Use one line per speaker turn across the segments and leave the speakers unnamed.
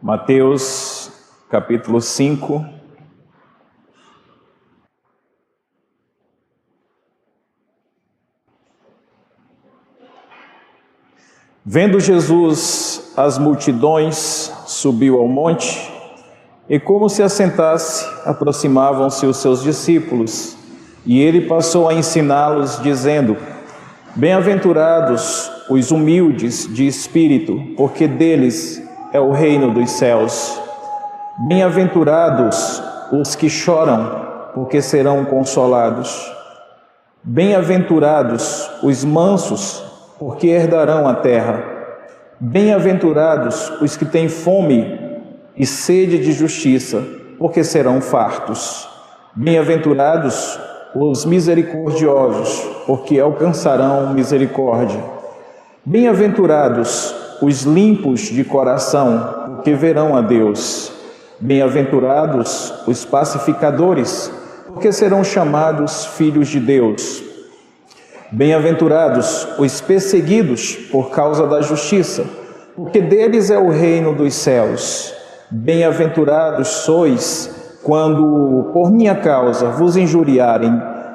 Mateus, capítulo 5. Vendo Jesus as multidões, subiu ao monte, e como se assentasse, aproximavam-se os seus discípulos, e ele passou a ensiná-los, dizendo: Bem-aventurados os humildes de espírito, porque deles é o reino dos céus. Bem-aventurados os que choram, porque serão consolados. Bem-aventurados os mansos, porque herdarão a terra. Bem-aventurados os que têm fome e sede de justiça, porque serão fartos. Bem-aventurados os misericordiosos, porque alcançarão misericórdia. Bem-aventurados os limpos de coração, porque verão a Deus. Bem-aventurados os pacificadores, porque serão chamados filhos de Deus. Bem-aventurados os perseguidos por causa da justiça, porque deles é o reino dos céus. Bem-aventurados sois quando por minha causa vos injuriarem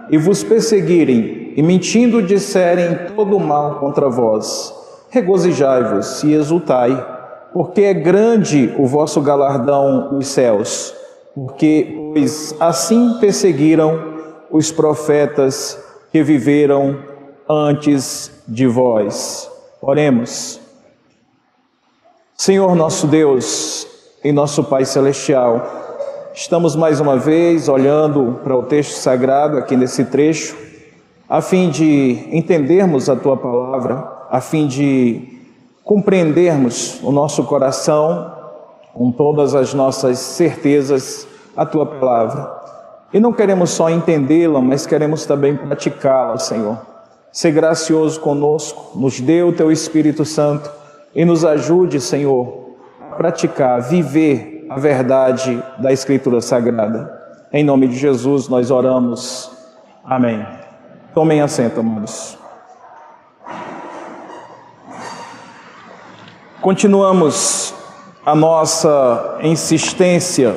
e vos perseguirem e mentindo disserem todo o mal contra vós. Regozijai-vos e exultai, porque é grande o vosso galardão nos céus, pois assim perseguiram os profetas que viveram antes de vós. Oremos. Senhor nosso Deus e nosso Pai Celestial, estamos mais uma vez olhando para o texto sagrado aqui nesse trecho, a fim de entendermos a Tua Palavra, a fim de compreendermos o nosso coração com todas as nossas certezas a Tua Palavra. E não queremos só entendê-la, mas queremos também praticá-la, Senhor. Ser gracioso conosco, nos dê o Teu Espírito Santo e nos ajude, Senhor, a praticar, a viver a verdade da Escritura Sagrada. Em nome de Jesus nós oramos. Amém. Tomem assento, amados. Continuamos a nossa insistência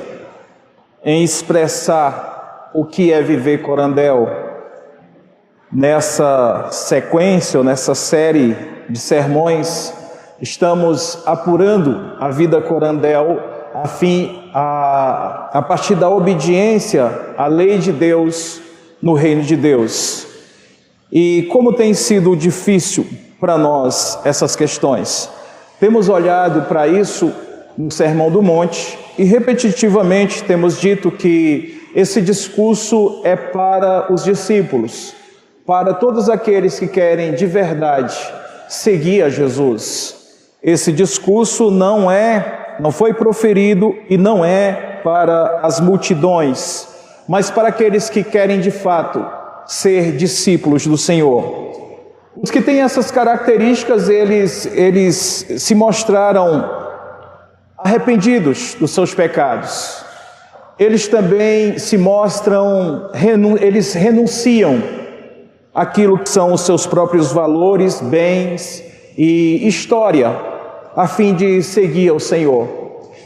em expressar o que é viver corandel. Nessa sequência, ou nessa série de sermões, estamos apurando a vida corandel a partir da obediência à lei de Deus no reino de Deus. E como tem sido difícil para nós essas questões? Temos olhado para isso no Sermão do Monte e repetitivamente temos dito que esse discurso é para os discípulos, para todos aqueles que querem de verdade seguir a Jesus. Esse discurso não foi proferido e não é para as multidões, mas para aqueles que querem de fato ser discípulos do Senhor. Os que têm essas características, eles se mostraram arrependidos dos seus pecados. Eles também se mostram, eles renunciam àquilo que são os seus próprios valores, bens e história, a fim de seguir ao Senhor.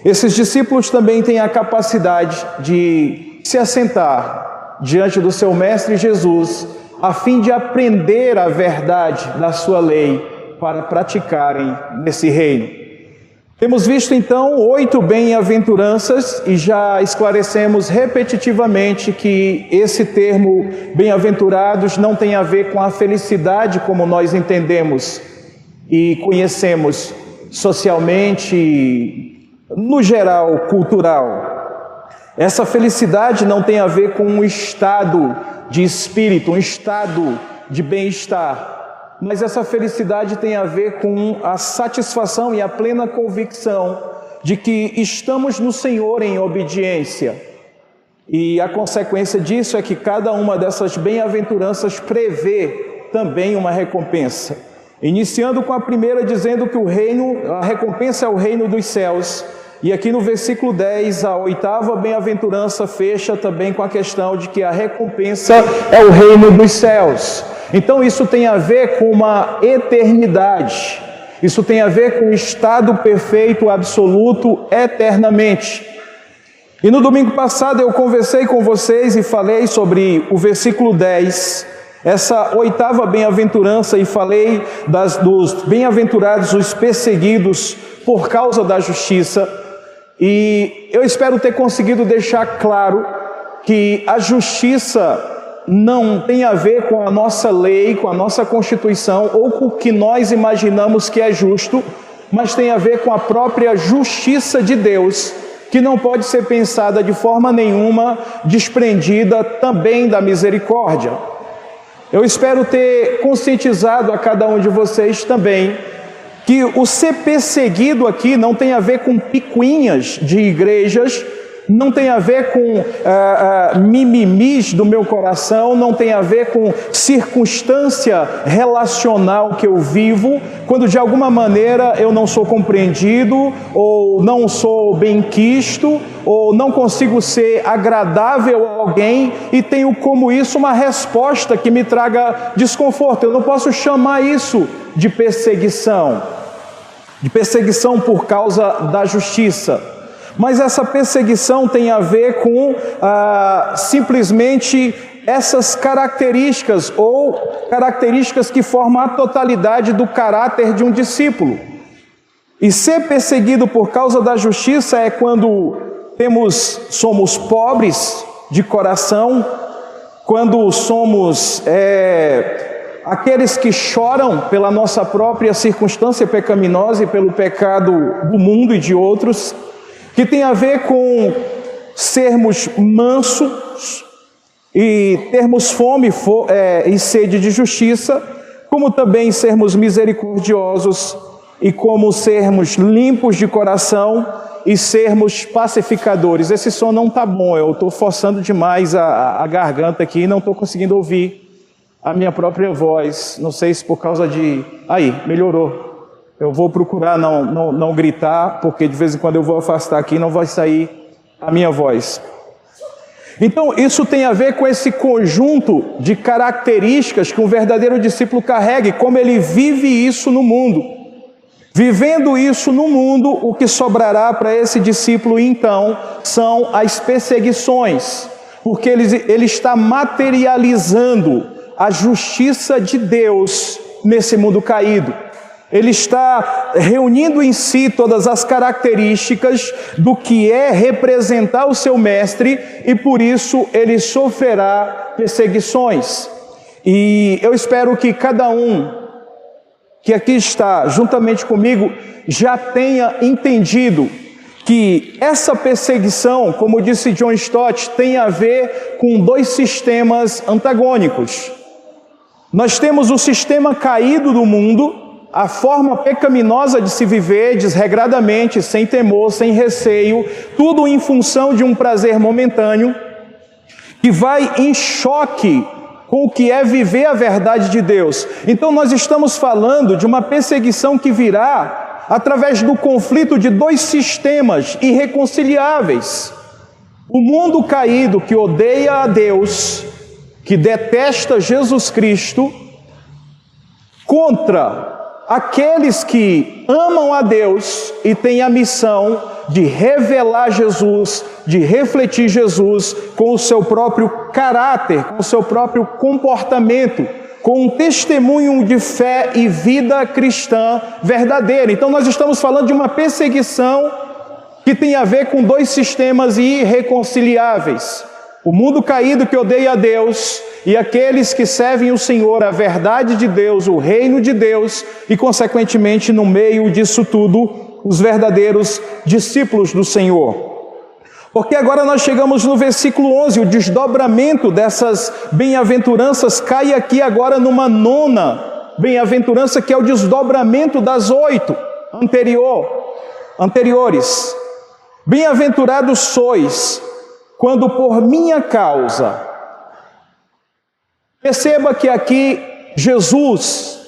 Esses discípulos também têm a capacidade de se assentar diante do seu Mestre Jesus, a fim de aprender a verdade da sua lei para praticarem nesse reino. Temos visto então 8 bem-aventuranças e já esclarecemos repetitivamente que esse termo bem-aventurados não tem a ver com a felicidade como nós entendemos e conhecemos socialmente, no geral, cultural. Essa felicidade não tem a ver com um estado de espírito, um estado de bem-estar, mas essa felicidade tem a ver com a satisfação e a plena convicção de que estamos no Senhor em obediência. E a consequência disso é que cada uma dessas bem-aventuranças prevê também uma recompensa. Iniciando com a primeira, dizendo que a recompensa é o reino dos céus. E aqui no versículo 10, a 8ª bem-aventurança fecha também com a questão de que a recompensa é o reino dos céus. Então isso tem a ver com uma eternidade. Isso tem a ver com o estado perfeito, absoluto, eternamente. E no domingo passado eu conversei com vocês e falei sobre o versículo 10, essa oitava bem-aventurança, e falei dos bem-aventurados os perseguidos por causa da justiça. E eu espero ter conseguido deixar claro que a justiça não tem a ver com a nossa lei, com a nossa Constituição, ou com o que nós imaginamos que é justo, mas tem a ver com a própria justiça de Deus, que não pode ser pensada de forma nenhuma desprendida também da misericórdia. Eu espero ter conscientizado a cada um de vocês também que o ser perseguido aqui não tem a ver com picuinhas de igrejas, não tem a ver com mimimis do meu coração, não tem a ver com circunstância relacional que eu vivo, quando de alguma maneira eu não sou compreendido, ou não sou bem-quisto, ou não consigo ser agradável a alguém, e tenho como isso uma resposta que me traga desconforto. Eu não posso chamar isso de perseguição por causa da justiça. Mas essa perseguição tem a ver com simplesmente essas características, ou características que formam a totalidade do caráter de um discípulo. E ser perseguido por causa da justiça é quando somos pobres de coração, quando somos aqueles que choram pela nossa própria circunstância pecaminosa e pelo pecado do mundo e de outros, que tem a ver com sermos mansos e termos fome e sede de justiça, como também sermos misericordiosos e como sermos limpos de coração e sermos pacificadores. Esse som não está bom, eu estou forçando demais a garganta aqui e não estou conseguindo ouvir a minha própria voz. Não sei se por causa de... Aí, melhorou. Eu vou procurar não gritar, porque de vez em quando eu vou afastar aqui e não vai sair a minha voz. Então, isso tem a ver com esse conjunto de características que um verdadeiro discípulo carrega e como ele vive isso no mundo. Vivendo isso no mundo, o que sobrará para esse discípulo, então, são as perseguições, porque ele está materializando a justiça de Deus nesse mundo caído. Ele está reunindo em si todas as características do que é representar o seu mestre, e por isso ele sofrerá perseguições. E eu espero que cada um que aqui está juntamente comigo já tenha entendido que essa perseguição, como disse John Stott, tem a ver com dois sistemas antagônicos. Nós temos o sistema caído do mundo, a forma pecaminosa de se viver desregradamente, sem temor, sem receio, tudo em função de um prazer momentâneo, que vai em choque com o que é viver a verdade de Deus. Então nós estamos falando de uma perseguição que virá através do conflito de dois sistemas irreconciliáveis. O mundo caído que odeia a Deus, que detesta Jesus Cristo, contra aqueles que amam a Deus e têm a missão de revelar Jesus, de refletir Jesus com o seu próprio caráter, com o seu próprio comportamento, com um testemunho de fé e vida cristã verdadeira. Então nós estamos falando de uma perseguição que tem a ver com dois sistemas irreconciliáveis. O mundo caído que odeia a Deus e aqueles que servem o Senhor, a verdade de Deus, o reino de Deus, e consequentemente no meio disso tudo, os verdadeiros discípulos do Senhor. Porque agora nós chegamos no versículo 11, o desdobramento dessas bem-aventuranças cai aqui agora numa nona bem-aventurança, que é o desdobramento das 8 anteriores. Bem-aventurados sois quando por minha causa. Perceba que aqui Jesus,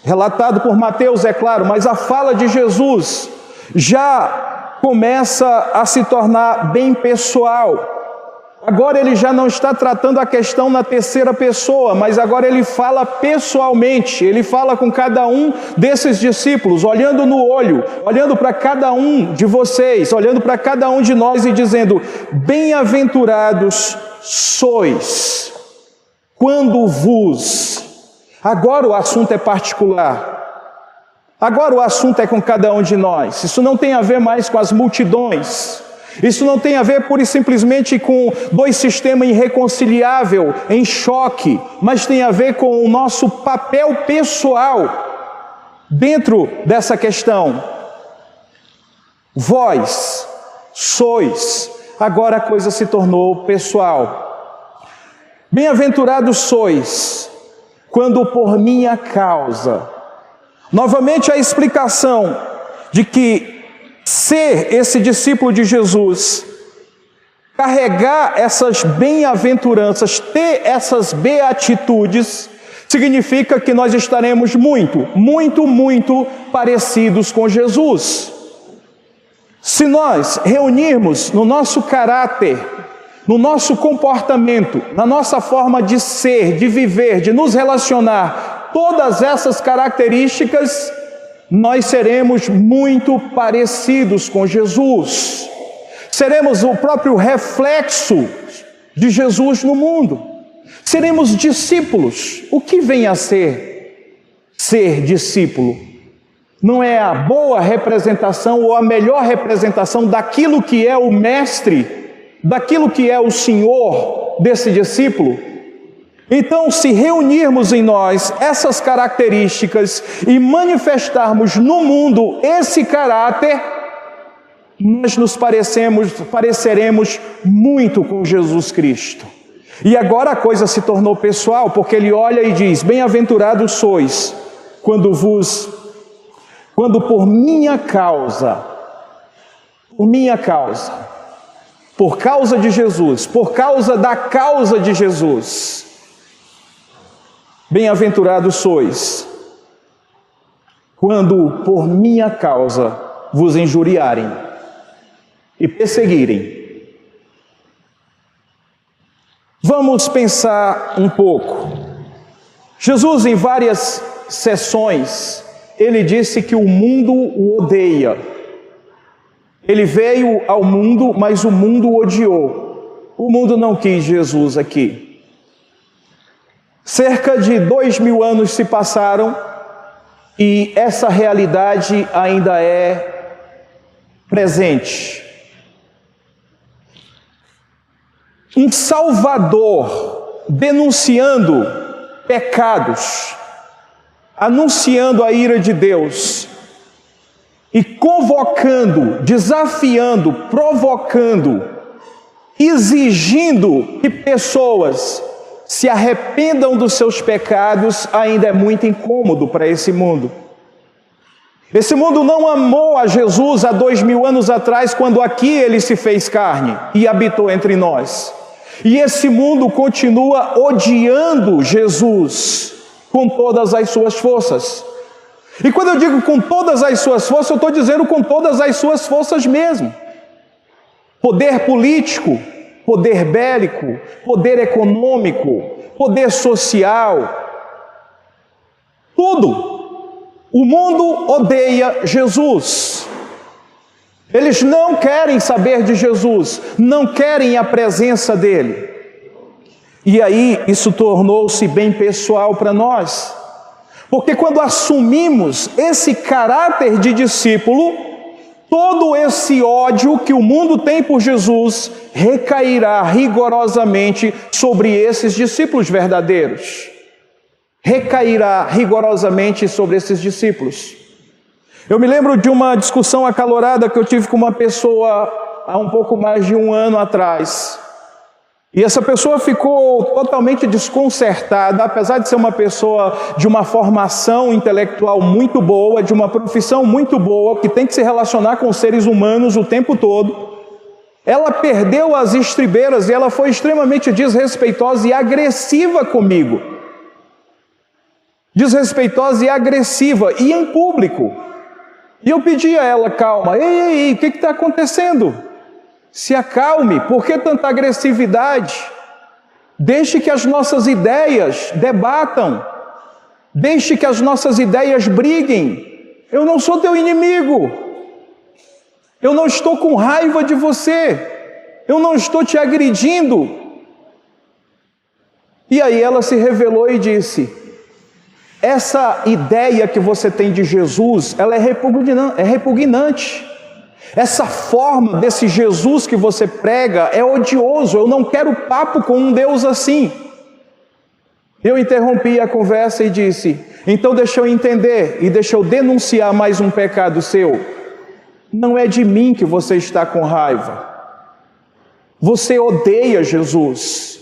relatado por Mateus, é claro, mas a fala de Jesus já começa a se tornar bem pessoal. Agora ele já não está tratando a questão na terceira pessoa, mas agora ele fala pessoalmente, ele fala com cada um desses discípulos, olhando no olho, olhando para cada um de vocês, olhando para cada um de nós e dizendo: bem-aventurados sois, quando vos... Agora o assunto é particular. Agora o assunto é com cada um de nós. Isso não tem a ver mais com as multidões. Isso não tem a ver pura e simplesmente com dois sistemas irreconciliáveis, em choque, mas tem a ver com o nosso papel pessoal dentro dessa questão. Vós sois, agora a coisa se tornou pessoal. Bem-aventurados sois, quando por minha causa... Novamente a explicação de que ser esse discípulo de Jesus, carregar essas bem-aventuranças, ter essas beatitudes, significa que nós estaremos muito parecidos com Jesus. Se nós reunirmos no nosso caráter, no nosso comportamento, na nossa forma de ser, de viver, de nos relacionar, todas essas características, nós seremos muito parecidos com Jesus. Seremos o próprio reflexo de Jesus no mundo. Seremos discípulos. O que vem a ser discípulo? Não é a boa representação ou a melhor representação daquilo que é o mestre, daquilo que é o Senhor desse discípulo? Então, se reunirmos em nós essas características e manifestarmos no mundo esse caráter, nós nos pareceremos muito com Jesus Cristo. E agora a coisa se tornou pessoal, porque ele olha e diz: bem-aventurados sois, quando por minha causa, por causa de Jesus, por causa da causa de Jesus, bem-aventurados sois, quando por minha causa vos injuriarem e perseguirem. Vamos pensar um pouco. Jesus, em várias sessões, ele disse que o mundo o odeia. Ele veio ao mundo, mas o mundo o odiou. O mundo não quis Jesus aqui. Cerca de 2000 anos se passaram e essa realidade ainda é presente. Um Salvador denunciando pecados, anunciando a ira de Deus e convocando, desafiando, provocando, exigindo que pessoas se arrependam dos seus pecados, ainda é muito incômodo para esse mundo. Esse mundo não amou a Jesus há 2000 anos atrás, quando aqui ele se fez carne e habitou entre nós. E esse mundo continua odiando Jesus com todas as suas forças. E quando eu digo com todas as suas forças, eu estou dizendo com todas as suas forças mesmo. Poder político, poder bélico, poder econômico, poder social, tudo. O mundo odeia Jesus. Eles não querem saber de Jesus, não querem a presença dele. E aí isso tornou-se bem pessoal para nós. Porque quando assumimos esse caráter de discípulo, todo esse ódio que o mundo tem por Jesus recairá rigorosamente sobre esses discípulos verdadeiros. Recairá rigorosamente sobre esses discípulos. Eu me lembro de uma discussão acalorada que eu tive com uma pessoa há um pouco mais de 1 ano atrás. E essa pessoa ficou totalmente desconcertada, apesar de ser uma pessoa de uma formação intelectual muito boa, de uma profissão muito boa, que tem que se relacionar com seres humanos o tempo todo. Ela perdeu as estribeiras e ela foi extremamente desrespeitosa e agressiva comigo. Desrespeitosa e agressiva, e em público. E eu pedi a ela: calma, ei, o que está acontecendo? Se acalme, por que tanta agressividade? Deixe que as nossas ideias debatam, deixe que as nossas ideias briguem. Eu não sou teu inimigo, eu não estou com raiva de você, eu não estou te agredindo. E aí ela se revelou e disse: essa ideia que você tem de Jesus, ela é repugnante. Essa forma desse Jesus que você prega é odioso, eu não quero papo com um Deus assim. Eu interrompi a conversa e disse: então deixa eu entender e deixa eu denunciar mais um pecado seu. Não é de mim que você está com raiva. Você odeia Jesus.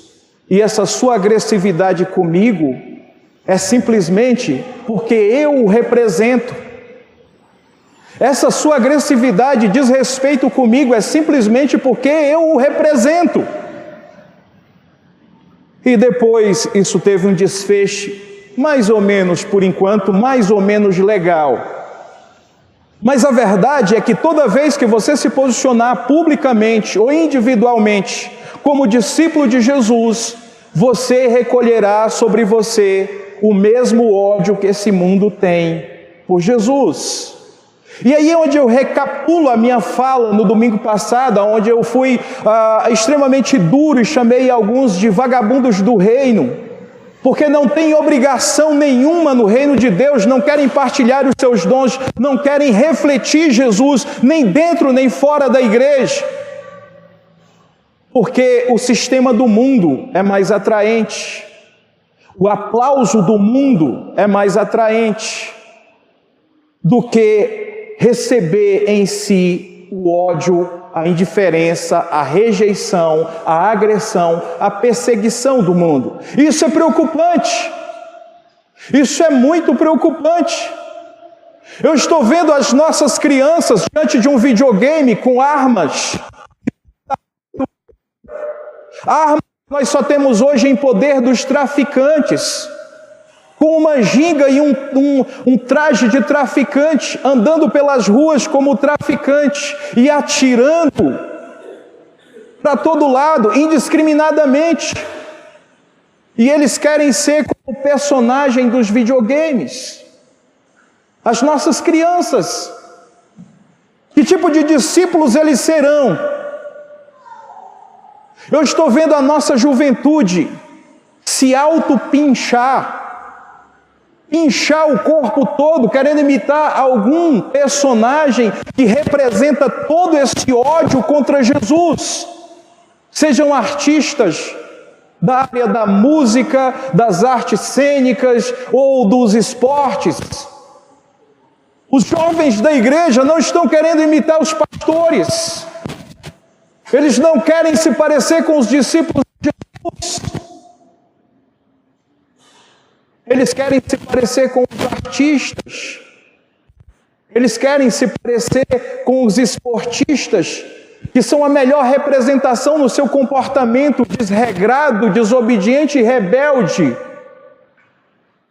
E essa sua agressividade comigo é simplesmente porque eu o represento. Essa sua agressividade, desrespeito comigo é simplesmente porque eu o represento. E depois isso teve um desfecho, mais ou menos, por enquanto, mais ou menos legal. Mas a verdade é que toda vez que você se posicionar publicamente ou individualmente como discípulo de Jesus, você recolherá sobre você o mesmo ódio que esse mundo tem por Jesus. E aí é onde eu recapitulo a minha fala no domingo passado, onde eu fui extremamente duro e chamei alguns de vagabundos do reino, porque não têm obrigação nenhuma no reino de Deus, não querem partilhar os seus dons, não querem refletir Jesus, nem dentro nem fora da igreja, porque o sistema do mundo é mais atraente, o aplauso do mundo é mais atraente do que receber em si o ódio, a indiferença, a rejeição, a agressão, a perseguição do mundo. Isso é preocupante. Isso é muito preocupante. Eu estou vendo as nossas crianças diante de um videogame com armas. Armas que nós só temos hoje em poder dos traficantes, com uma ginga e um traje de traficante, andando pelas ruas como traficante e atirando para todo lado, indiscriminadamente. E eles querem ser como o personagem dos videogames. As nossas crianças, que tipo de discípulos eles serão? Eu estou vendo a nossa juventude se auto-pinchar, inchar o corpo todo, querendo imitar algum personagem que representa todo esse ódio contra Jesus. Sejam artistas da área da música, das artes cênicas ou dos esportes. Os jovens da igreja não estão querendo imitar os pastores. Eles não querem se parecer com os discípulos de Jesus. Eles querem se parecer com os artistas. Eles querem se parecer com os esportistas, que são a melhor representação no seu comportamento desregrado, desobediente e rebelde.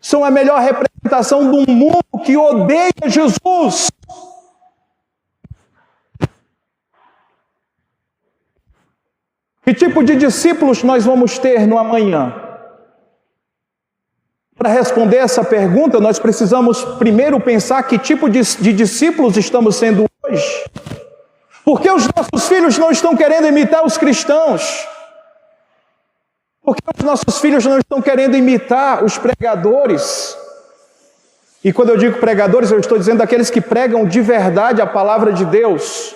São a melhor representação de um mundo que odeia Jesus. Que tipo de discípulos nós vamos ter no amanhã? Para responder essa pergunta, nós precisamos primeiro pensar que tipo de discípulos estamos sendo hoje. Porque os nossos filhos não estão querendo imitar os cristãos? Porque os nossos filhos não estão querendo imitar os pregadores? E quando eu digo pregadores, eu estou dizendo aqueles que pregam de verdade a palavra de Deus.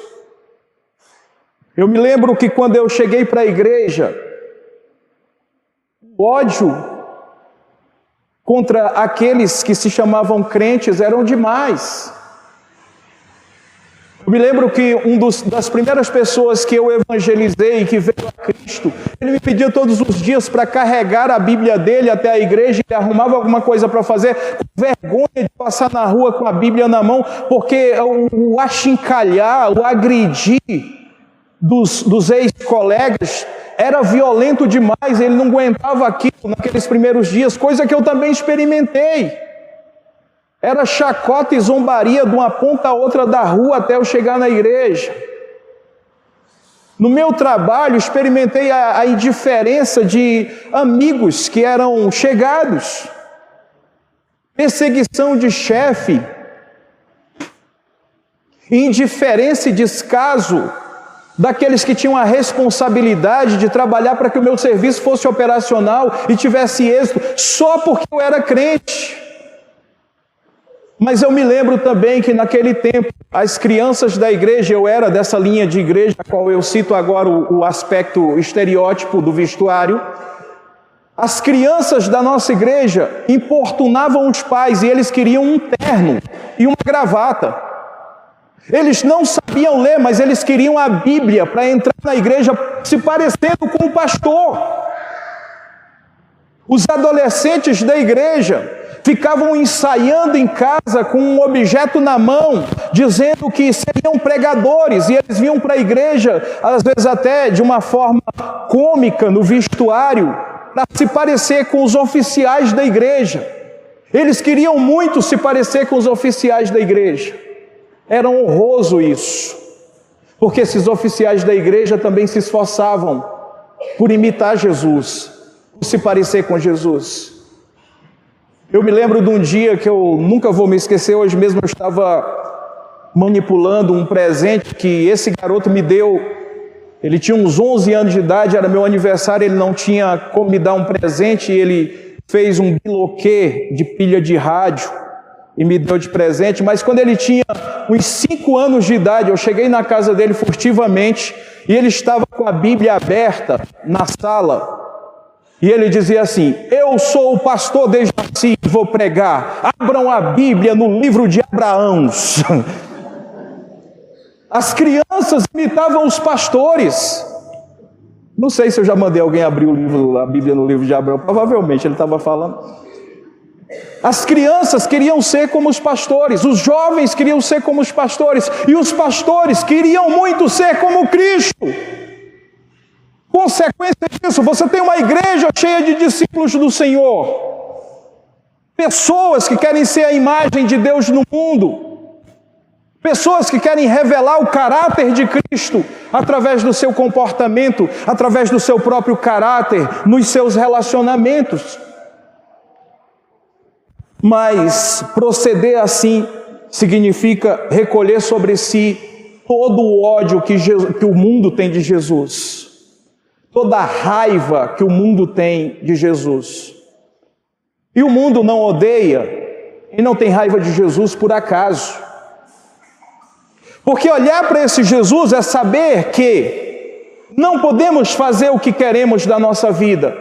Eu me lembro que quando eu cheguei para a igreja, o ódio contra aqueles que se chamavam crentes eram demais. Eu me lembro que das primeiras pessoas que eu evangelizei, que veio a Cristo, ele me pedia todos os dias para carregar a Bíblia dele até a igreja, ele arrumava alguma coisa para fazer, com vergonha de passar na rua com a Bíblia na mão, porque o achincalhar, o agredir dos ex-colegas era violento demais, ele não aguentava aquilo naqueles primeiros dias, coisa que eu também experimentei. Era chacota e zombaria de uma ponta a outra da rua até eu chegar na igreja. No meu trabalho, experimentei a indiferença de amigos que eram chegados, perseguição de chefe, indiferença e descaso daqueles que tinham a responsabilidade de trabalhar para que o meu serviço fosse operacional e tivesse êxito, só porque eu era crente. Mas eu me lembro também que naquele tempo, as crianças da igreja, eu era dessa linha de igreja, a qual eu cito agora o aspecto estereótipo do vestuário, as crianças da nossa igreja importunavam os pais e eles queriam um terno e uma gravata. Eles não sabiam ler, mas eles queriam a Bíblia para entrar na igreja se parecendo com o pastor. Os adolescentes da igreja ficavam ensaiando em casa com um objeto na mão, dizendo que seriam pregadores, e eles vinham para a igreja, às vezes até de uma forma cômica, no vestuário, para se parecer com os oficiais da igreja. Eles queriam muito se parecer com os oficiais da igreja. Era honroso isso, porque esses oficiais da igreja também se esforçavam por imitar Jesus, por se parecer com Jesus. Eu me lembro de um dia que eu nunca vou me esquecer. Hoje mesmo eu estava manipulando um presente que esse garoto me deu. Ele tinha uns 11 anos de idade, era meu aniversário, ele não tinha como me dar um presente, e ele fez um biloquê de pilha de rádio e me deu de presente. Mas quando ele tinha uns 5 anos de idade, eu cheguei na casa dele furtivamente, e ele estava com a Bíblia aberta na sala. E ele dizia assim: eu sou o pastor Dejaci e vou pregar. Abram a Bíblia no livro de Abraão. As crianças imitavam os pastores. Não sei se eu já mandei alguém abrir a Bíblia no livro de Abraão. Provavelmente ele estava falando. As crianças queriam ser como os pastores. Os jovens queriam ser como os pastores. E os pastores queriam muito ser como Cristo. Consequência disso, você tem uma igreja cheia de discípulos do Senhor, pessoas que querem ser a imagem de Deus no mundo, pessoas que querem revelar o caráter de Cristo através do seu comportamento, através do seu próprio caráter, nos seus relacionamentos. Mas proceder assim significa recolher sobre si todo o ódio que o mundo tem de Jesus, toda a raiva que o mundo tem de Jesus. E o mundo não odeia e não tem raiva de Jesus por acaso. Porque olhar para esse Jesus é saber que não podemos fazer o que queremos da nossa vida.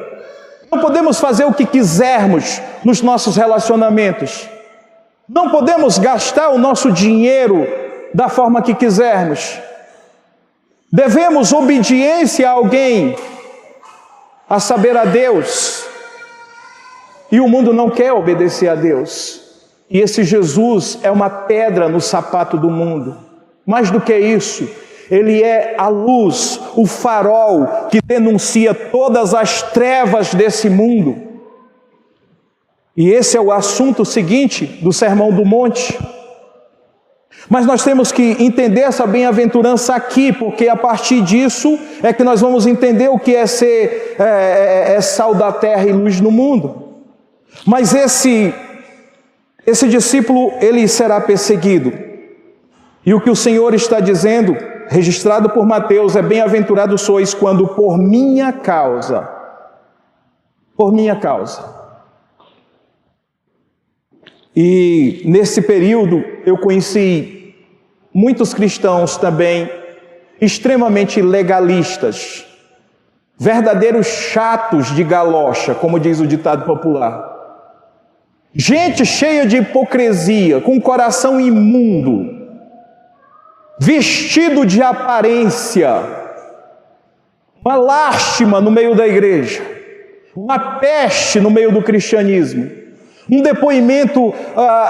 Não podemos fazer o que quisermos nos nossos relacionamentos. Não podemos gastar o nosso dinheiro da forma que quisermos. Devemos obediência a alguém, a saber, a Deus. E o mundo não quer obedecer a Deus. E esse Jesus é uma pedra no sapato do mundo. Mais do que isso, ele é a luz, o farol que denuncia todas as trevas desse mundo. E esse é o assunto seguinte do Sermão do Monte. Mas nós temos que entender essa bem-aventurança aqui, porque a partir disso é que nós vamos entender o que é ser sal da terra e luz no mundo. Mas esse discípulo, ele será perseguido. E o que o Senhor está dizendo, registrado por Mateus, é: bem-aventurados sois quando por minha causa. E nesse período eu conheci muitos cristãos também extremamente legalistas, verdadeiros chatos de galocha, como diz o ditado popular. Gente cheia de hipocrisia, com coração imundo, vestido de aparência, uma lástima no meio da igreja, uma peste no meio do cristianismo. Um depoimento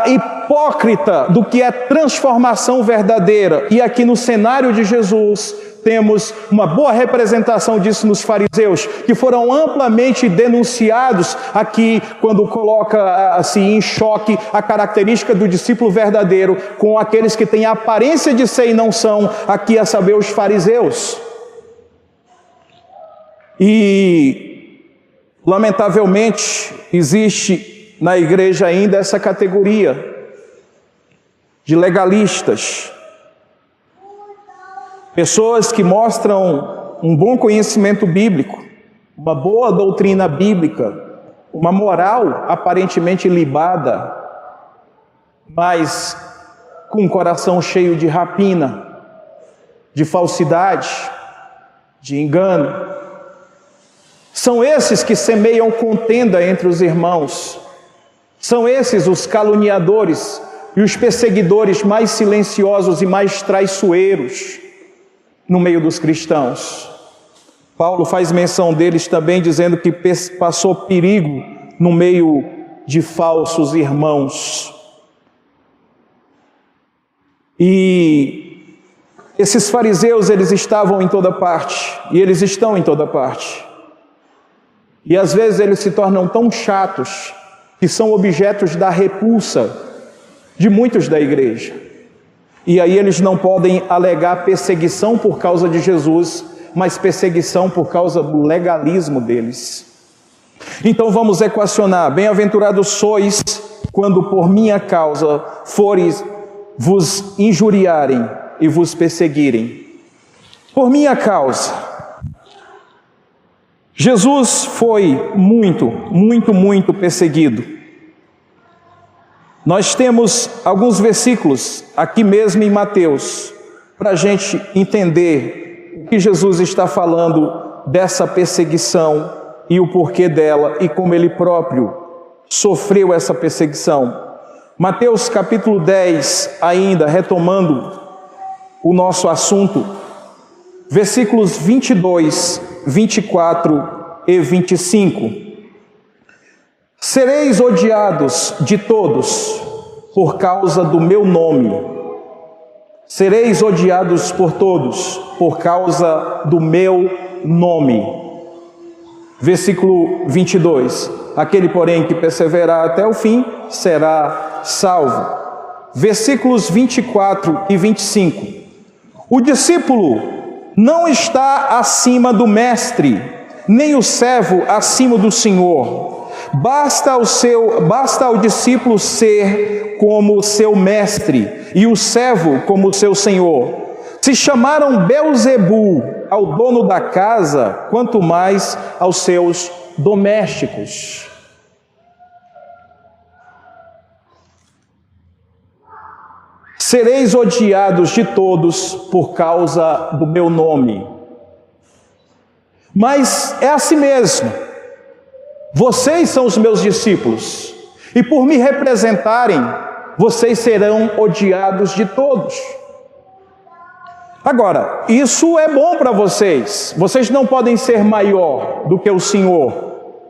hipócrita do que é transformação verdadeira. E aqui no cenário de Jesus temos uma boa representação disso nos fariseus, que foram amplamente denunciados aqui quando coloca assim em choque a característica do discípulo verdadeiro com aqueles que têm a aparência de ser e não são, aqui a saber, os fariseus. E, lamentavelmente, existe na igreja ainda essa categoria de legalistas, pessoas que mostram um bom conhecimento bíblico, uma boa doutrina bíblica, uma moral aparentemente ilibada, mas com um coração cheio de rapina, de falsidade, de engano. São esses que semeiam contenda entre os irmãos. São esses os caluniadores e os perseguidores mais silenciosos e mais traiçoeiros no meio dos cristãos. Paulo faz menção deles também, dizendo que passou perigo no meio de falsos irmãos. E esses fariseus, eles estavam em toda parte, e eles estão em toda parte. E às vezes eles se tornam tão chatos que são objetos da repulsa de muitos da igreja. E aí eles não podem alegar perseguição por causa de Jesus, mas perseguição por causa do legalismo deles. Então vamos equacionar: bem-aventurados sois quando por minha causa fores vos injuriarem e vos perseguirem. Por minha causa. Jesus foi muito perseguido. Nós temos alguns versículos aqui mesmo em Mateus, para a gente entender o que Jesus está falando dessa perseguição e o porquê dela e como ele próprio sofreu essa perseguição. Mateus capítulo 10, ainda retomando o nosso assunto, versículos 22, 24 e 25. Sereis odiados de todos por causa do meu nome. Sereis odiados por todos por causa do meu nome. Versículo 22. Aquele, porém, que perseverar até o fim, será salvo. Versículos 24 e 25. O discípulo não está acima do mestre, nem o servo acima do senhor. Basta ao discípulo ser como seu mestre e o servo como seu senhor. Se chamaram Beelzebu ao dono da casa, quanto mais aos seus domésticos. Sereis odiados de todos por causa do meu nome. Mas é assim mesmo. Vocês são os meus discípulos, e por me representarem, vocês serão odiados de todos. Agora, isso é bom para vocês. Vocês não podem ser maior do que o Senhor,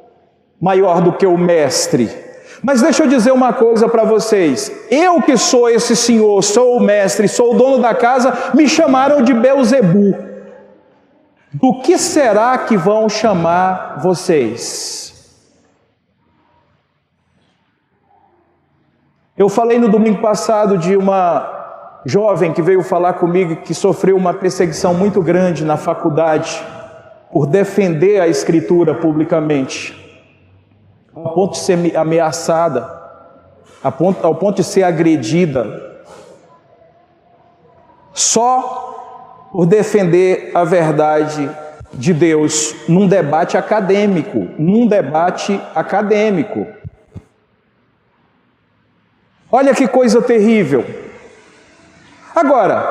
maior do que o Mestre. Mas deixa eu dizer uma coisa para vocês. Eu que sou esse Senhor, sou o Mestre, sou o dono da casa, me chamaram de Beelzebu. Do que será que vão chamar vocês? Eu falei no domingo passado de uma jovem que veio falar comigo que sofreu uma perseguição muito grande na faculdade por defender a Escritura publicamente, ao ponto de ser ameaçada, ao ponto de ser agredida, só por defender a verdade de Deus num debate acadêmico, Olha que coisa terrível. Agora,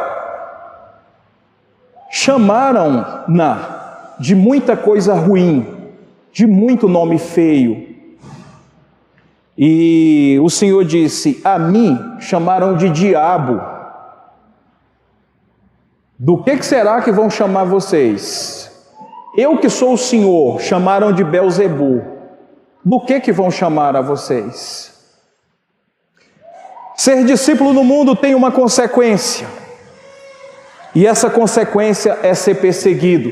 chamaram-na de muita coisa ruim, de muito nome feio. E o Senhor disse: a mim chamaram de diabo. Do que será que vão chamar vocês? Eu que sou o Senhor, chamaram de Beelzebu. Do que vão chamar a vocês? Ser discípulo no mundo tem uma consequência, e essa consequência é ser perseguido.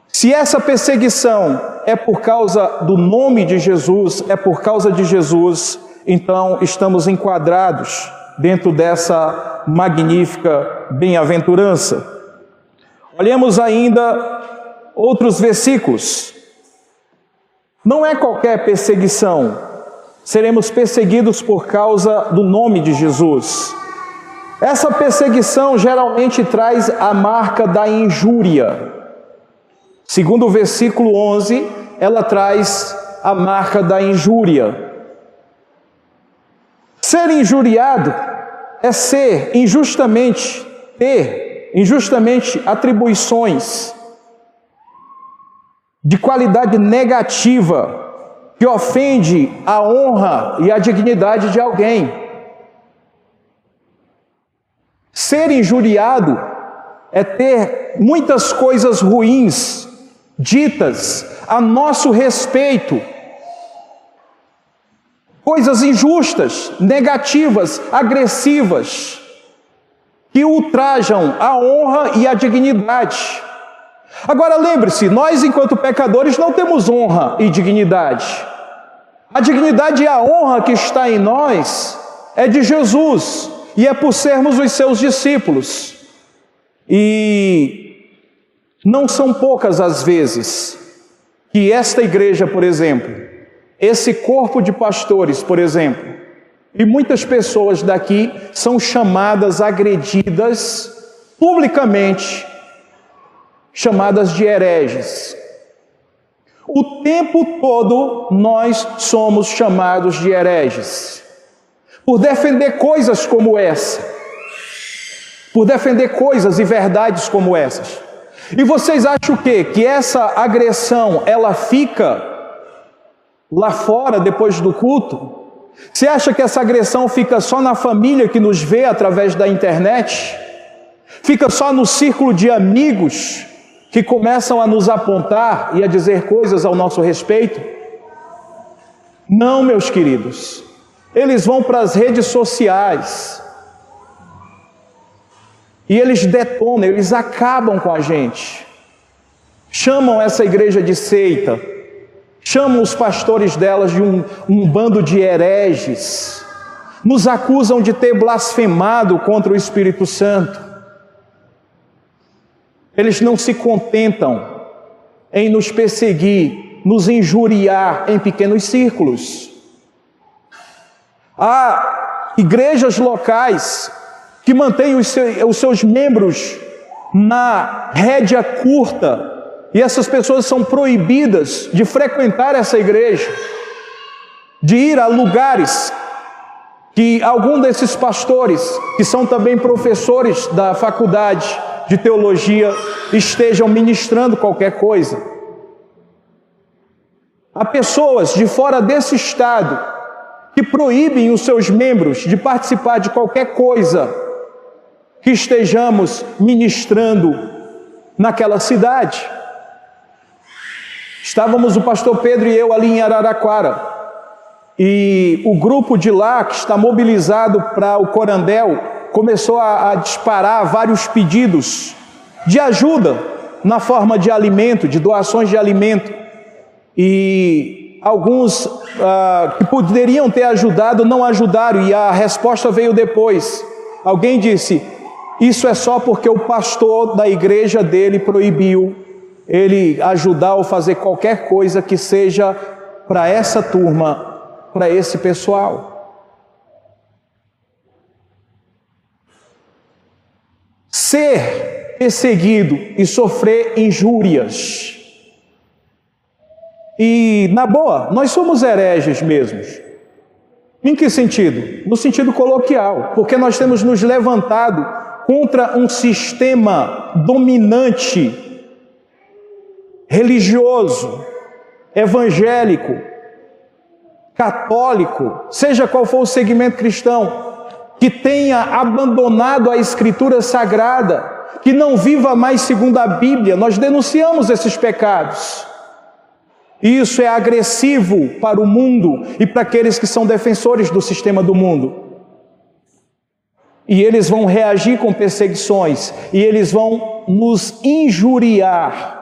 Se essa perseguição é por causa do nome de Jesus, é por causa de Jesus, então estamos enquadrados dentro dessa magnífica bem-aventurança. Olhemos ainda outros versículos. Não é qualquer perseguição. Seremos perseguidos por causa do nome de Jesus. Essa perseguição geralmente traz a marca da injúria. Segundo o versículo 11, ela traz a marca da injúria. Ser injuriado é ser injustamente, ter injustamente atribuições de qualidade negativa que ofende a honra e a dignidade de alguém. Ser injuriado é ter muitas coisas ruins ditas a nosso respeito, coisas injustas, negativas, agressivas, que ultrajam a honra e a dignidade. Agora lembre-se, nós enquanto pecadores não temos honra e dignidade. A dignidade e a honra que está em nós é de Jesus, e é por sermos os seus discípulos. E não são poucas as vezes que esta igreja, por exemplo, esse corpo de pastores, por exemplo, e muitas pessoas daqui são chamadas, agredidas publicamente, chamadas de hereges. O tempo todo nós somos chamados de hereges, por defender coisas como essa, por defender coisas e verdades como essas. E vocês acham o quê? Que essa agressão, ela fica lá fora depois do culto? Você acha que essa agressão fica só na família que nos vê através da internet? Fica só no círculo de amigos que começam a nos apontar e a dizer coisas ao nosso respeito? Não, meus queridos. Eles vão para as redes sociais e eles detonam, eles acabam com a gente. Chamam essa igreja de seita, chamam os pastores delas de um bando de hereges, nos acusam de ter blasfemado contra o Espírito Santo. Eles não se contentam em nos perseguir, nos injuriar em pequenos círculos. Há igrejas locais que mantêm os seus membros na rédea curta, e essas pessoas são proibidas de frequentar essa igreja, de ir a lugares que algum desses pastores, que são também professores da faculdade de teologia, estejam ministrando qualquer coisa. Há pessoas de fora desse estado que proíbem os seus membros de participar de qualquer coisa que estejamos ministrando naquela cidade. Estávamos o pastor Pedro e eu ali em Araraquara, e o grupo de lá, que está mobilizado para o Corandel, começou a disparar vários pedidos de ajuda na forma de alimento, de doações de alimento, e alguns que poderiam ter ajudado não ajudaram, e a resposta veio depois. Alguém disse: isso é só porque o pastor da igreja dele proibiu ele ajudar ou fazer qualquer coisa que seja para essa turma, para esse pessoal. Ser perseguido e sofrer injúrias. E, na boa, nós somos hereges mesmos. Em que sentido? No sentido coloquial, porque nós temos nos levantado contra um sistema dominante, religioso, evangélico, católico, seja qual for o segmento cristão, que tenha abandonado a Escritura Sagrada, que não viva mais segundo a Bíblia. Nós denunciamos esses pecados. Isso é agressivo para o mundo e para aqueles que são defensores do sistema do mundo. E eles vão reagir com perseguições, e eles vão nos injuriar,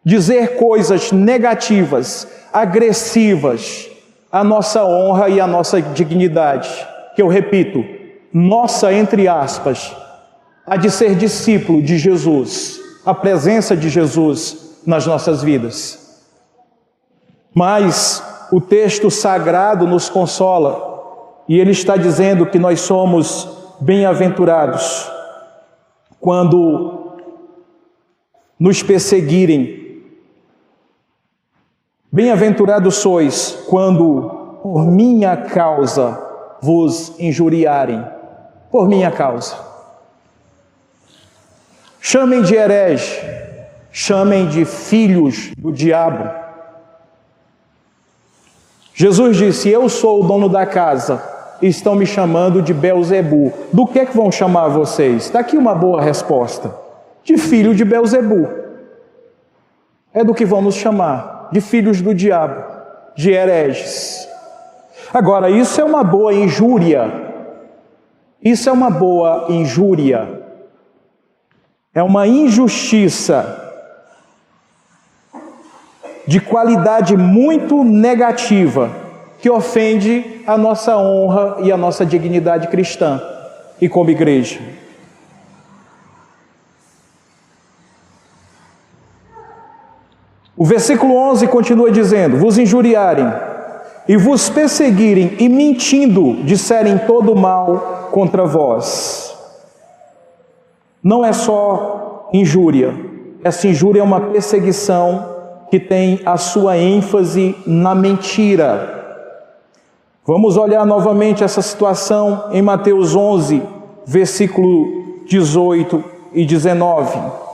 dizer coisas negativas, agressivas à nossa honra e à nossa dignidade, que eu repito, nossa, entre aspas, a de ser discípulo de Jesus, a presença de Jesus nas nossas vidas. Mas o texto sagrado nos consola, e ele está dizendo que nós somos bem-aventurados quando nos perseguirem. Bem-aventurados sois quando por minha causa vos injuriarem. Por minha causa. Chamem de herege, chamem de filhos do diabo. Jesus disse: eu sou o dono da casa, e estão me chamando de Belzebu. Do que vão chamar vocês? Está aqui uma boa resposta: de filho de Belzebu. É do que vão nos chamar, de filhos do diabo, de hereges. Agora, isso é uma boa injúria. Isso é uma boa injúria. É uma injustiça de qualidade muito negativa, que ofende a nossa honra e a nossa dignidade cristã e como igreja. O versículo 11 continua dizendo: vos injuriarem e vos perseguirem e mentindo disserem todo mal contra vós. Não é só injúria. Essa injúria é uma perseguição que tem a sua ênfase na mentira. Vamos olhar novamente essa situação em Mateus 11, versículo 18 e 19.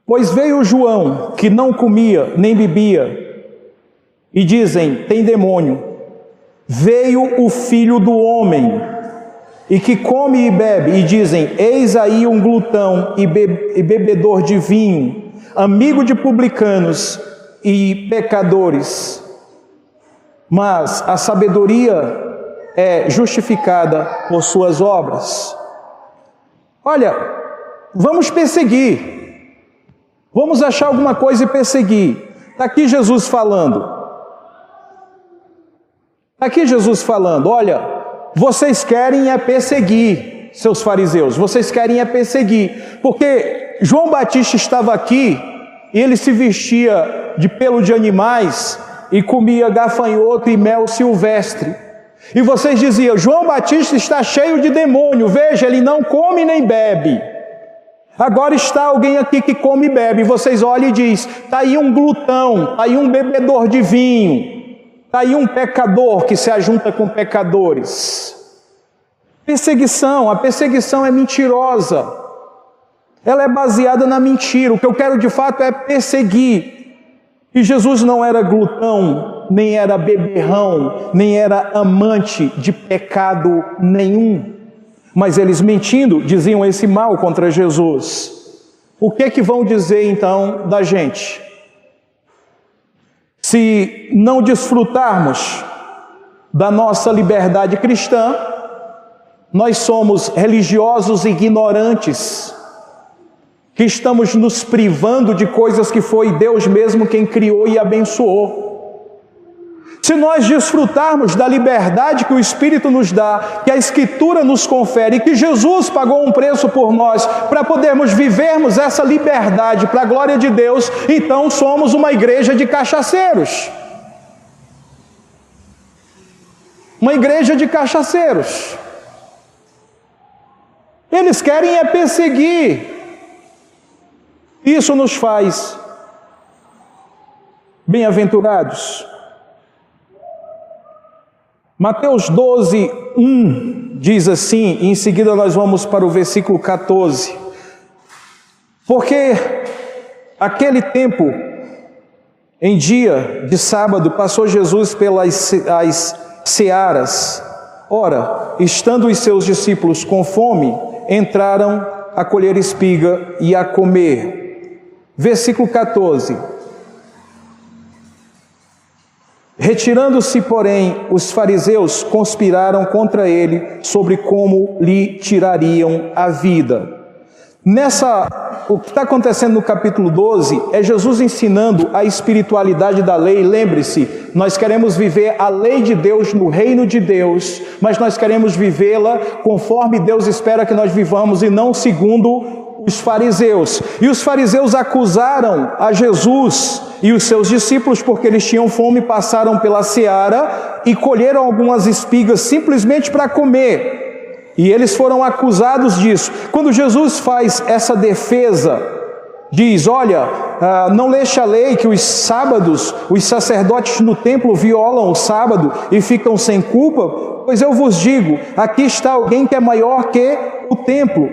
Pois veio João, que não comia nem bebia, e dizem: tem demônio. Veio o Filho do Homem, e que come e bebe, e dizem: eis aí um glutão e bebedor de vinho, amigo de publicanos e pecadores. Mas a sabedoria é justificada por suas obras. Olha, vamos perseguir. Vamos achar alguma coisa e perseguir. Está aqui Jesus falando. Está aqui Jesus falando: olha, vocês querem é perseguir, seus fariseus. Vocês querem é perseguir. Porque João Batista estava aqui e ele se vestia de pelo de animais e comia gafanhoto e mel silvestre. E vocês diziam: João Batista está cheio de demônio. Veja, ele não come nem bebe. Agora está alguém aqui que come e bebe. Vocês olham e dizem: está aí um glutão, está aí um bebedor de vinho, está aí um pecador que se ajunta com pecadores. Perseguição, a perseguição é mentirosa. Ela é baseada na mentira. O que eu quero de fato é perseguir. E Jesus não era glutão, nem era beberrão, nem era amante de pecado nenhum. Mas eles, mentindo, diziam esse mal contra Jesus. O que vão dizer então da gente? Se não desfrutarmos da nossa liberdade cristã, nós somos religiosos ignorantes, que estamos nos privando de coisas que foi Deus mesmo quem criou e abençoou. Se nós desfrutarmos da liberdade que o Espírito nos dá, que a Escritura nos confere, que Jesus pagou um preço por nós, para podermos vivermos essa liberdade para a glória de Deus, então somos uma igreja de cachaceiros. Uma igreja de cachaceiros. Eles querem é perseguir. Isso nos faz bem-aventurados. Mateus 12, 1 diz assim, e em seguida nós vamos para o versículo 14. Porque aquele tempo, em dia de sábado, passou Jesus pelas searas. Ora, estando os seus discípulos com fome, entraram a colher espiga e a comer. Versículo 14. Retirando-se, porém, os fariseus conspiraram contra ele sobre como lhe tirariam a vida. Nessa o que está acontecendo no capítulo 12 é Jesus ensinando a espiritualidade da lei. Lembre-se, nós queremos viver a lei de Deus no reino de Deus, mas nós queremos vivê-la conforme Deus espera que nós vivamos e não segundo os fariseus. E os fariseus acusaram a Jesus e os seus discípulos porque eles tinham fome, passaram pela seara e colheram algumas espigas simplesmente para comer. E eles foram acusados disso. Quando Jesus faz essa defesa, diz: olha, não leste a lei que os sábados, os sacerdotes no templo violam o sábado e ficam sem culpa? Pois eu vos digo, aqui está alguém que é maior que o templo,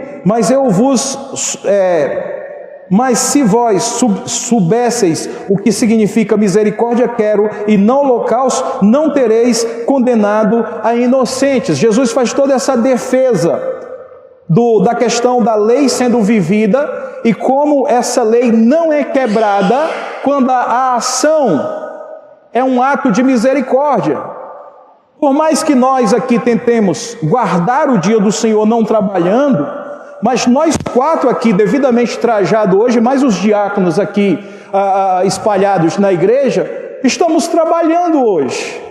mas se vós soubesseis o que significa misericórdia quero e não holocausto, não tereis condenado a inocentes. Jesus faz toda essa defesa da questão da lei sendo vivida e como essa lei não é quebrada quando a ação é um ato de misericórdia. Por mais que nós aqui tentemos guardar o dia do Senhor não trabalhando, mas nós 4 aqui, devidamente trajados hoje, mais os diáconos aqui espalhados na igreja, estamos trabalhando hoje.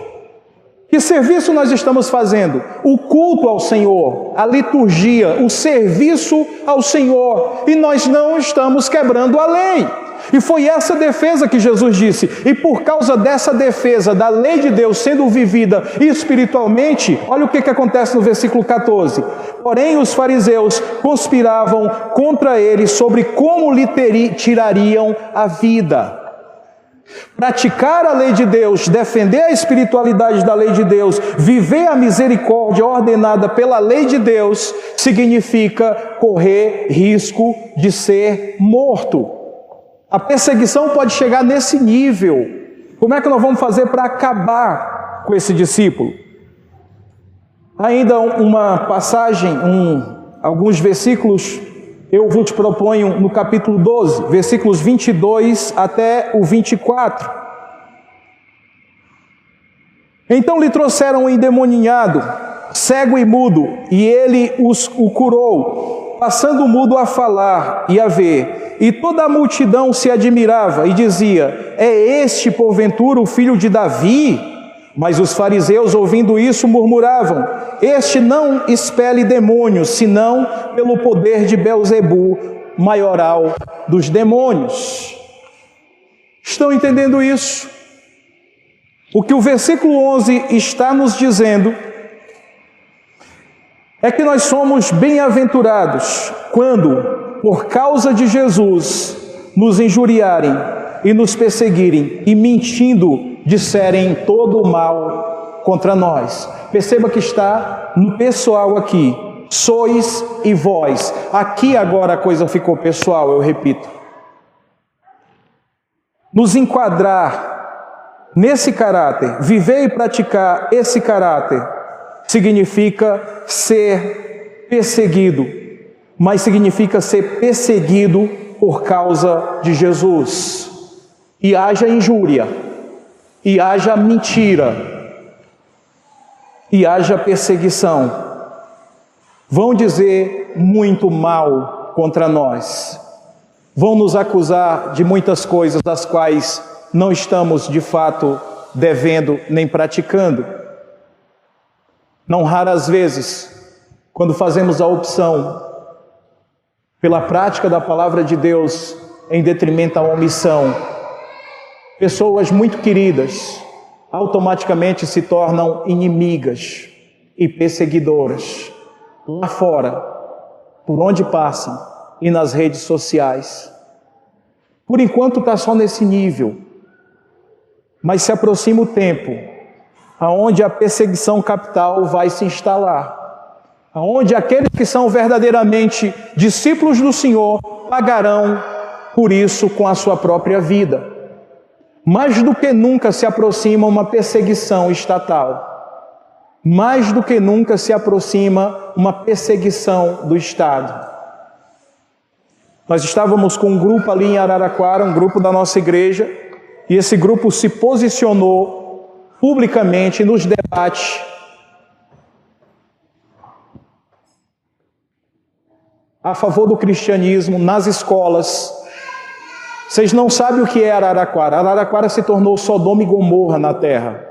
Que serviço nós estamos fazendo? O culto ao Senhor, a liturgia, o serviço ao Senhor. E nós não estamos quebrando a lei. E foi essa defesa que Jesus disse. E por causa dessa defesa da lei de Deus sendo vivida espiritualmente, olha o que acontece no versículo 14. Porém os fariseus conspiravam contra ele sobre como lhe tirariam a vida. Praticar a lei de Deus, defender a espiritualidade da lei de Deus, viver a misericórdia ordenada pela lei de Deus, significa correr risco de ser morto. A perseguição pode chegar nesse nível. Como é que nós vamos fazer para acabar com esse discípulo? Ainda uma passagem, alguns versículos, eu vos proponho no capítulo 12, versículos 22 até o 24. Então lhe trouxeram um endemoninhado, cego e mudo, e ele o curou, passando o mudo a falar e a ver. E toda a multidão se admirava e dizia: é este porventura o filho de Davi? Mas os fariseus, ouvindo isso, murmuravam: este não expele demônios, senão pelo poder de Belzebu, maioral dos demônios. Estão entendendo isso? O que o versículo 11 está nos dizendo é que nós somos bem-aventurados quando, por causa de Jesus, nos injuriarem e nos perseguirem e mentindo disserem todo o mal contra nós. Perceba que está no pessoal aqui. Sois e vós. Aqui agora a coisa ficou pessoal, eu repito. Nos enquadrar nesse caráter, viver e praticar esse caráter, significa ser perseguido, mas significa ser perseguido por causa de Jesus. E haja injúria, e haja mentira, e haja perseguição. Vão dizer muito mal contra nós. Vão nos acusar de muitas coisas das quais não estamos de fato devendo nem praticando. Não raras vezes, quando fazemos a opção pela prática da palavra de Deus em detrimento à omissão, pessoas muito queridas automaticamente se tornam inimigas e perseguidoras lá fora, por onde passam e nas redes sociais. Por enquanto está só nesse nível, mas se aproxima o tempo aonde a perseguição capital vai se instalar, aonde aqueles que são verdadeiramente discípulos do Senhor pagarão por isso com a sua própria vida. Mais do que nunca se aproxima uma perseguição estatal. Mais do que nunca se aproxima uma perseguição do Estado. Nós estávamos com um grupo ali em Araraquara, um grupo da nossa igreja, e esse grupo se posicionou publicamente nos debates a favor do cristianismo nas escolas. Vocês não sabem o que é Araraquara. Araraquara se tornou Sodoma e Gomorra na terra.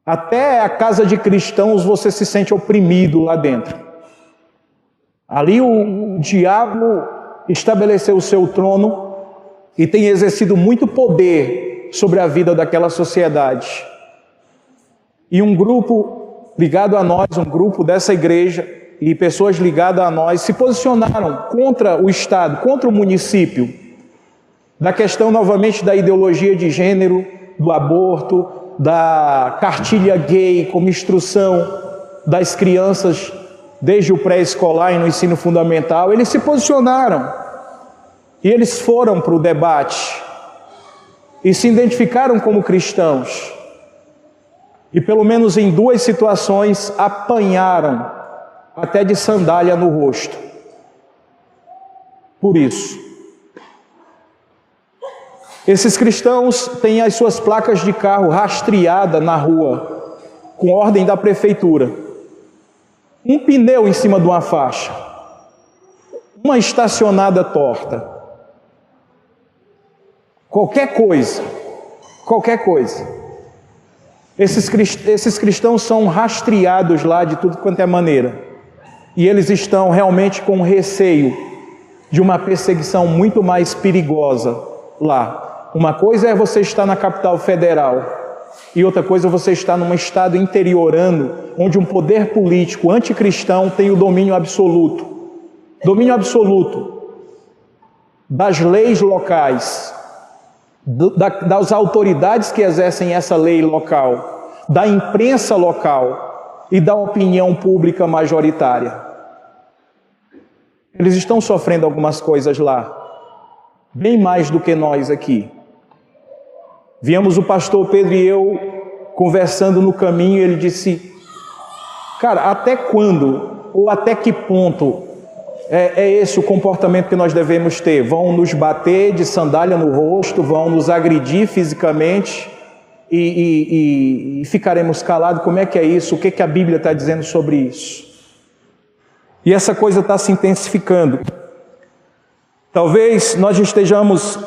Até a casa de cristãos você se sente oprimido lá dentro. Ali o diabo estabeleceu o seu trono e tem exercido muito poder sobre a vida daquela sociedade. E um grupo ligado a nós, um grupo dessa igreja e pessoas ligadas a nós se posicionaram contra o Estado, contra o município, da questão novamente da ideologia de gênero, do aborto, da cartilha gay como instrução das crianças desde o pré-escolar e no ensino fundamental. Eles se posicionaram e eles foram para o debate e se identificaram como cristãos. E pelo menos em 2 situações apanharam até de sandália no rosto. Por isso. Esses cristãos têm as suas placas de carro rastreadas na rua, com ordem da prefeitura. Um pneu em cima de uma faixa. Uma estacionada torta. Qualquer coisa. Esses cristãos são rastreados lá de tudo quanto é maneira. E eles estão realmente com receio de uma perseguição muito mais perigosa lá. Uma coisa é você estar na capital federal e outra coisa é você estar num estado interiorano, onde um poder político anticristão tem o domínio absoluto das leis locais, das autoridades que exercem essa lei local, da imprensa local e da opinião pública majoritária. Eles estão sofrendo algumas coisas lá, bem mais do que nós aqui. Viemos o pastor Pedro e eu conversando no caminho, ele disse: cara, até quando ou até que ponto é esse o comportamento que nós devemos ter? Vão nos bater de sandália no rosto, vão nos agredir fisicamente e ficaremos calados? Como é que é isso? O que a Bíblia está dizendo sobre isso? E essa coisa está se intensificando. Talvez nós estejamos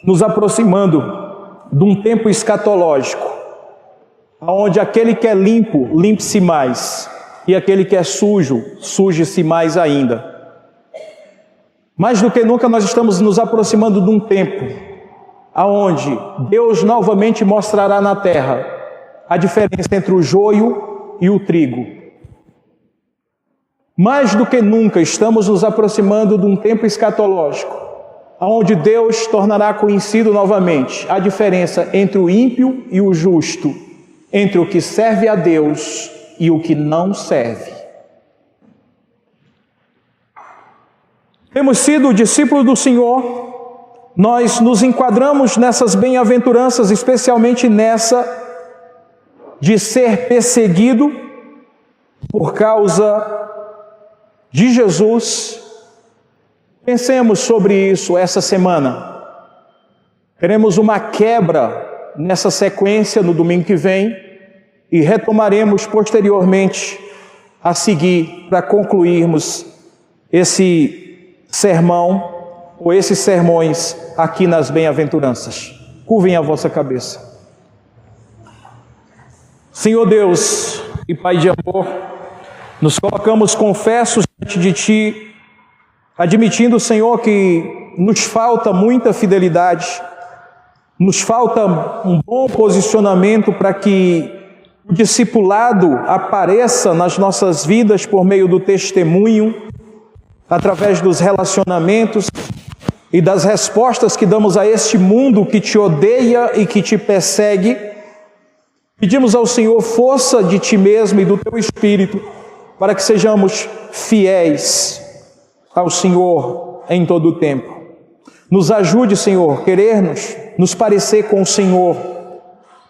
nos aproximando de um tempo escatológico, onde aquele que é limpo, limpe-se mais, e aquele que é sujo, suje-se mais ainda. Mais do que nunca nós estamos nos aproximando de um tempo, onde Deus novamente mostrará na terra a diferença entre o joio e o trigo. Mais do que nunca estamos nos aproximando de um tempo escatológico, onde Deus tornará conhecido novamente a diferença entre o ímpio e o justo, entre o que serve a Deus e o que não serve. Temos sido discípulos do Senhor, nós nos enquadramos nessas bem-aventuranças, especialmente nessa de ser perseguido por causa de Jesus. Pensemos sobre isso essa semana. Teremos uma quebra nessa sequência no domingo que vem e retomaremos posteriormente a seguir para concluirmos esse sermão ou esses sermões aqui nas bem-aventuranças. Curvem a vossa cabeça. Senhor Deus e Pai de amor, nos colocamos confessos diante de Ti, admitindo, Senhor, que nos falta muita fidelidade, nos falta um bom posicionamento para que o discipulado apareça nas nossas vidas por meio do testemunho, através dos relacionamentos e das respostas que damos a este mundo que Te odeia e que Te persegue. Pedimos ao Senhor força de Ti mesmo e do Teu Espírito para que sejamos fiéis ao Senhor em todo o tempo. Nos ajude, Senhor, querer nos parecer com o Senhor,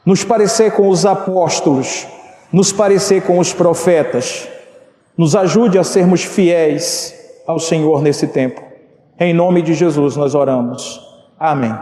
nos parecer com os apóstolos, nos parecer com os profetas. Nos ajude a sermos fiéis ao Senhor nesse tempo. Em nome de Jesus nós oramos. Amém.